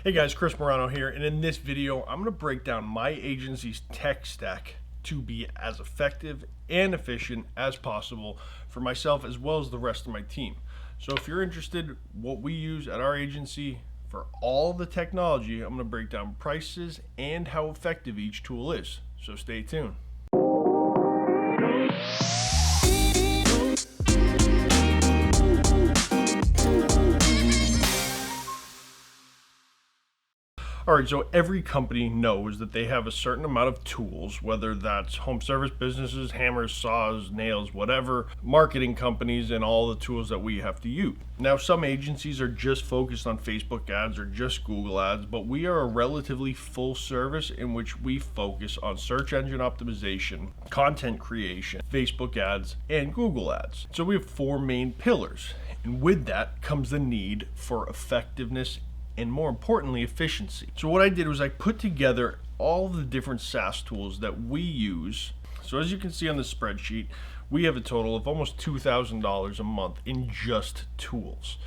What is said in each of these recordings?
Hey guys, Chris Morano here, and in this video, I'm going to break down my agency's tech stack to be as effective and efficient as possible for myself as well as the rest of my team. So if you're interested what we use at our agency for all the technology, I'm going to break down prices and how effective each tool is. So stay tuned. Alright, so every company knows that they have a certain amount of tools, whether that's home service businesses, hammers, saws, nails, whatever, marketing companies, and all the tools that we have to use. Now, some agencies are just focused on Facebook ads or just Google ads, but we are a relatively full service in which we focus on search engine optimization, content creation, Facebook ads, and Google ads. So we have four main pillars, and with that comes the need for effectiveness and more importantly, efficiency. So what I did was I put together all the different SaaS tools that we use. So as you can see on the spreadsheet, we have a total of almost $2,000 a month in just tools.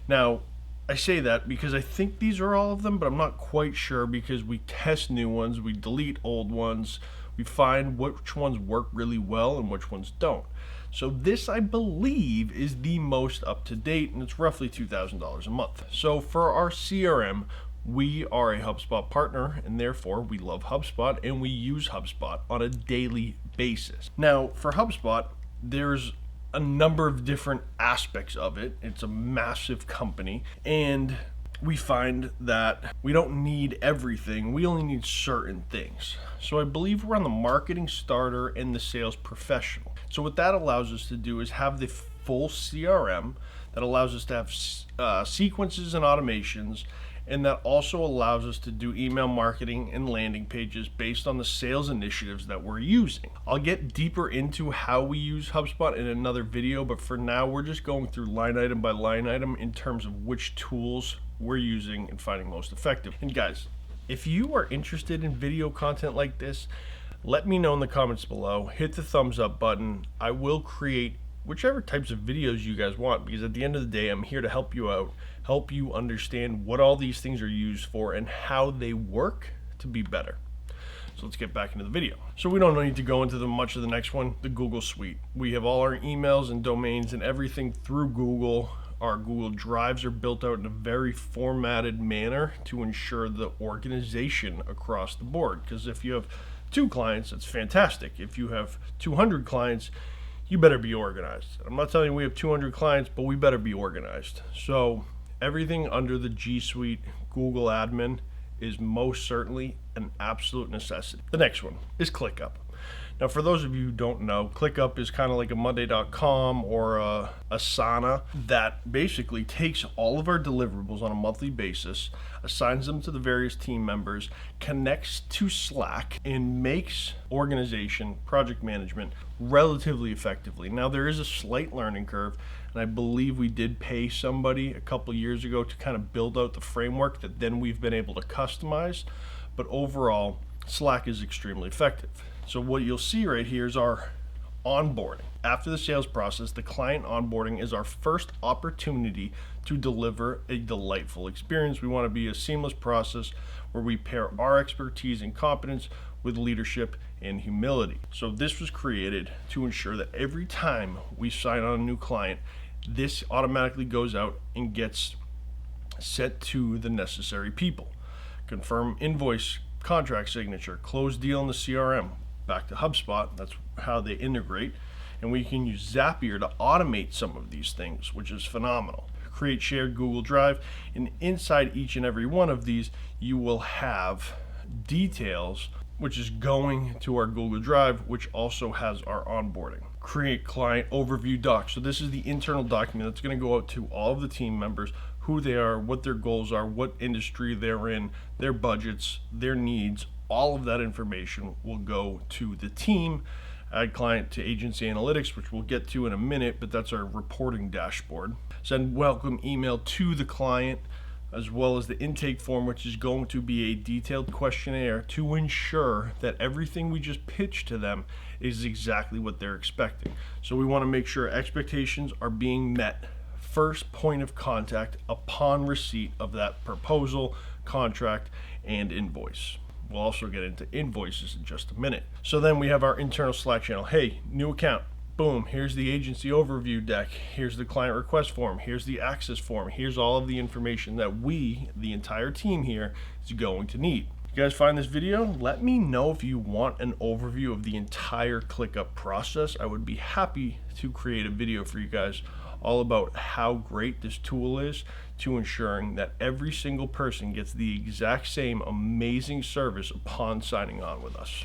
Now, I say that because I think these are all of them, but I'm not quite sure because we test new ones, we delete old ones, we find which ones work really well and which ones don't. So this, I believe, is the most up to date, and it's roughly $2,000 a month. So for our CRM, we are a HubSpot partner, and therefore we love HubSpot, and we use HubSpot on a daily basis. Now, for HubSpot, there's a number of different aspects of it. It's a massive company, and we find that we don't need everything. We only need certain things. So I believe we're on the marketing starter and the sales professional. So what that allows us to do is have the full CRM that allows us to have sequences and automations, and that also allows us to do email marketing and landing pages based on the sales initiatives that we're using. I'll get deeper into how we use HubSpot in another video, but for now we're just going through line item by line item in terms of which tools we're using and finding most effective. And guys, if you are interested in video content like this, let me know in the comments below. Hit the thumbs up button. I will create whichever types of videos you guys want, because at the end of the day, I'm here to help you out, help you understand what all these things are used for and how they work to be better. So let's get back into the video. So we don't need to go into much of the next one, the Google Suite. We have all our emails and domains and everything through Google. Our Google Drives are built out in a very formatted manner to ensure the organization across the board. Because if you have 2 clients, that's fantastic. If you have 200 clients, you better be organized. I'm not telling you we have 200 clients, but we better be organized. So everything under the G Suite Google Admin is most certainly an absolute necessity. The next one is ClickUp. Now, for those of you who don't know, ClickUp is kind of like a Monday.com or a Asana that basically takes all of our deliverables on a monthly basis, assigns them to the various team members, connects to Slack, and makes organization, project management relatively effectively. Now, there is a slight learning curve, and I believe we did pay somebody a couple years ago to kind of build out the framework that then we've been able to customize, but overall, Slack is extremely effective. So what you'll see right here is our onboarding. After the sales process, the client onboarding is our first opportunity to deliver a delightful experience. We want to be a seamless process where we pair our expertise and competence with leadership and humility. So this was created to ensure that every time we sign on a new client, this automatically goes out and gets sent to the necessary people. Confirm invoice, contract signature, close deal in the CRM. Back to HubSpot, that's how they integrate, and we can use Zapier to automate some of these things, which is phenomenal. Create shared Google Drive, and inside each and every one of these you will have details which is going to our Google Drive, which also has our onboarding. Create client overview doc. So this is the internal document that's going to go out to all of the team members, who they are, what their goals are, what industry they're in, their budgets, their needs. All of that information will go to the team. Add client to agency analytics, which we'll get to in a minute, but that's our reporting dashboard. Send welcome email to the client, as well as the intake form, which is going to be a detailed questionnaire to ensure that everything we just pitched to them is exactly what they're expecting. So we want to make sure expectations are being met. First point of contact upon receipt of that proposal, contract, and invoice. We'll also get into invoices in just a minute. So then we have our internal Slack channel. Hey, new account. Boom, here's the agency overview deck. Here's the client request form. Here's the access form. Here's all of the information that we, the entire team here, is going to need. You guys find this video? Let me know if you want an overview of the entire ClickUp process. I would be happy to create a video for you guys all about how great this tool is to ensuring that every single person gets the exact same amazing service upon signing on with us.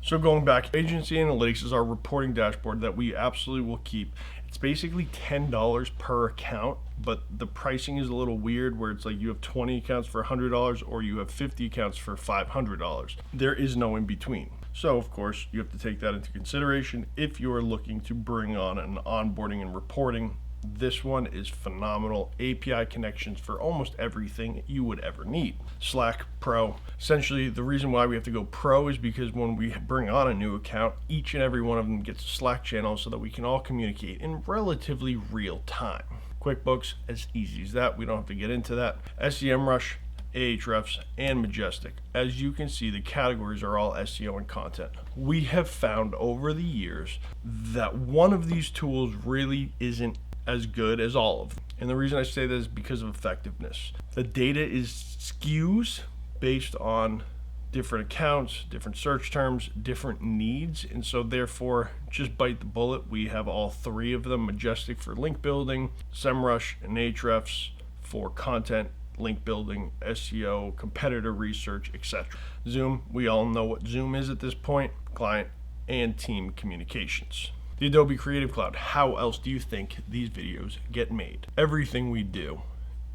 So going back, Agency Analytics is our reporting dashboard that we absolutely will keep. It's basically $10 per account, but the pricing is a little weird where it's like you have 20 accounts for $100 or you have 50 accounts for $500. There is no in between. So of course you have to take that into consideration if you are looking to bring on an onboarding and reporting. This one is phenomenal. API connections for almost everything you would ever need. Slack Pro. Essentially, the reason why we have to go Pro is because when we bring on a new account, each and every one of them gets a Slack channel so that we can all communicate in relatively real time. QuickBooks, as easy as that. We don't have to get into that. SEMrush, Ahrefs, and Majestic. As you can see, the categories are all SEO and content. We have found over the years that one of these tools really isn't as good as all of them. And the reason I say that is because of effectiveness. The data is skews based on different accounts, different search terms, different needs, and so therefore just bite the bullet. We have all three of them: Majestic for link building, SEMrush and Ahrefs for content, link building, SEO, competitor research, etc. Zoom, we all know what Zoom is at this point: client and team communications. The Adobe Creative Cloud. How else do you think these videos get made? Everything we do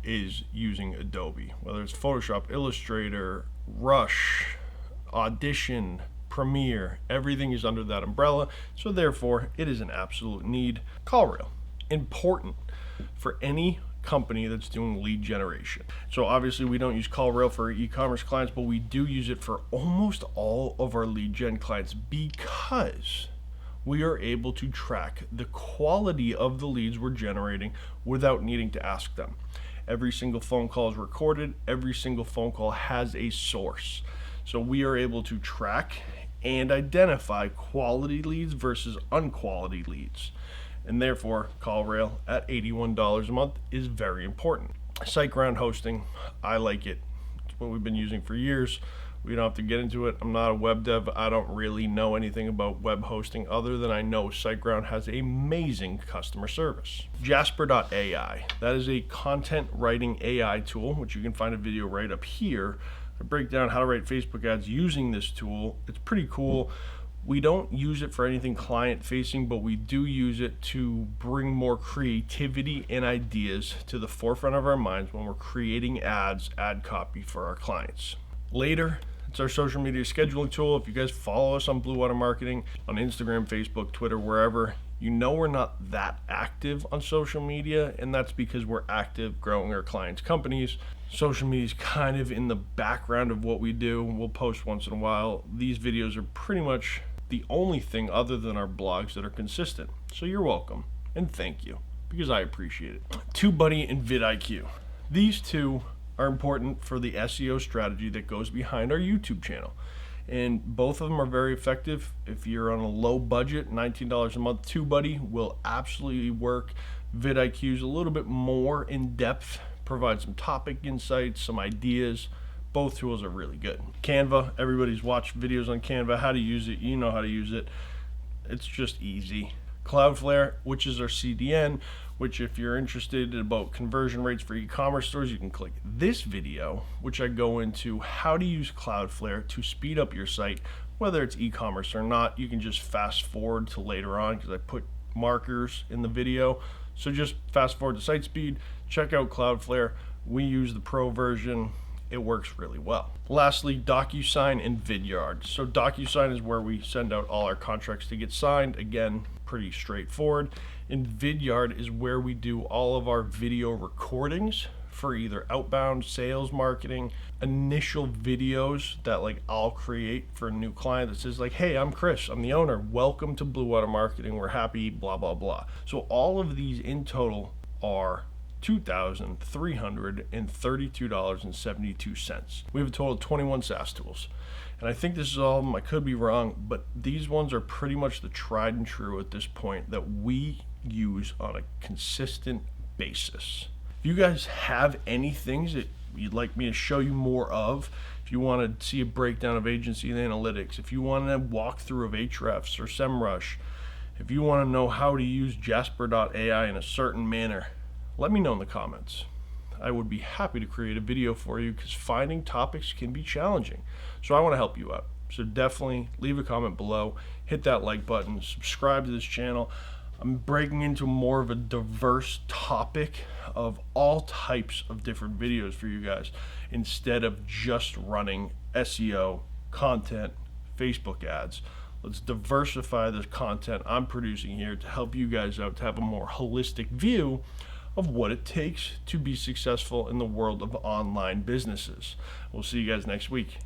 is using Adobe, whether it's Photoshop, Illustrator, Rush, Audition, Premiere. Everything is under that umbrella, so therefore it is an absolute need. CallRail, important for any company that's doing lead generation. So obviously we don't use CallRail for e-commerce clients, but we do use it for almost all of our lead gen clients because we are able to track the quality of the leads we're generating without needing to ask them. Every single phone call is recorded. Every single phone call has a source. So we are able to track and identify quality leads versus unquality leads. And therefore, CallRail at $81 a month is very important. SiteGround hosting, I like it. It's what we've been using for years. We don't have to get into it. I'm not a web dev. I don't really know anything about web hosting other than I know SiteGround has amazing customer service. Jasper.ai, that is a content writing AI tool, which you can find a video right up here. I break down how to write Facebook ads using this tool. It's pretty cool. We don't use it for anything client facing, but we do use it to bring more creativity and ideas to the forefront of our minds when we're creating ads, ad copy for our clients. Later, it's our social media scheduling tool. If you guys follow us on Blue Water Marketing, on Instagram, Facebook, Twitter, wherever, you know we're not that active on social media, and that's because we're active growing our clients' companies. Social media is kind of in the background of what we do. We'll post once in a while. These videos are pretty much the only thing other than our blogs that are consistent. So you're welcome, and thank you, because I appreciate it. TubeBuddy and vidIQ. These two are important for the SEO strategy that goes behind our YouTube channel. And both of them are very effective. If you're on a low budget, $19 a month, TubeBuddy will absolutely work. vidIQ is a little bit more in depth, provide some topic insights, some ideas. Both tools are really good. Canva, everybody's watched videos on Canva, how to use it, you know how to use it. It's just easy. Cloudflare, which is our CDN, which if you're interested about conversion rates for e-commerce stores, you can click this video, which I go into how to use Cloudflare to speed up your site, whether it's e-commerce or not. You can just fast forward to later on because I put markers in the video. So just fast forward to site speed, check out Cloudflare. We use the Pro version. It works really well. Lastly, DocuSign and Vidyard. So DocuSign is where we send out all our contracts to get signed. Again, pretty straightforward. And Vidyard is where we do all of our video recordings for either outbound sales marketing, initial videos that like I'll create for a new client that says like, hey, I'm Chris, I'm the owner. Welcome to Blue Water Marketing. We're happy, blah, blah, blah. So all of these in total are $2,332.72. We have a total of 21 SaaS tools. And I think this is all of them. I could be wrong, but these ones are pretty much the tried and true at this point that we use on a consistent basis. If you guys have any things that you'd like me to show you more of, if you want to see a breakdown of agency and analytics, if you want a walkthrough of Ahrefs or SEMrush, if you want to know how to use Jasper.ai in a certain manner, let me know in the comments. I would be happy to create a video for you because finding topics can be challenging. So I want to help you out. So definitely leave a comment below, hit that like button, subscribe to this channel. I'm breaking into more of a diverse topic of all types of different videos for you guys instead of just running SEO, content, Facebook ads. Let's diversify the content I'm producing here to help you guys out to have a more holistic view of what it takes to be successful in the world of online businesses. We'll see you guys next week.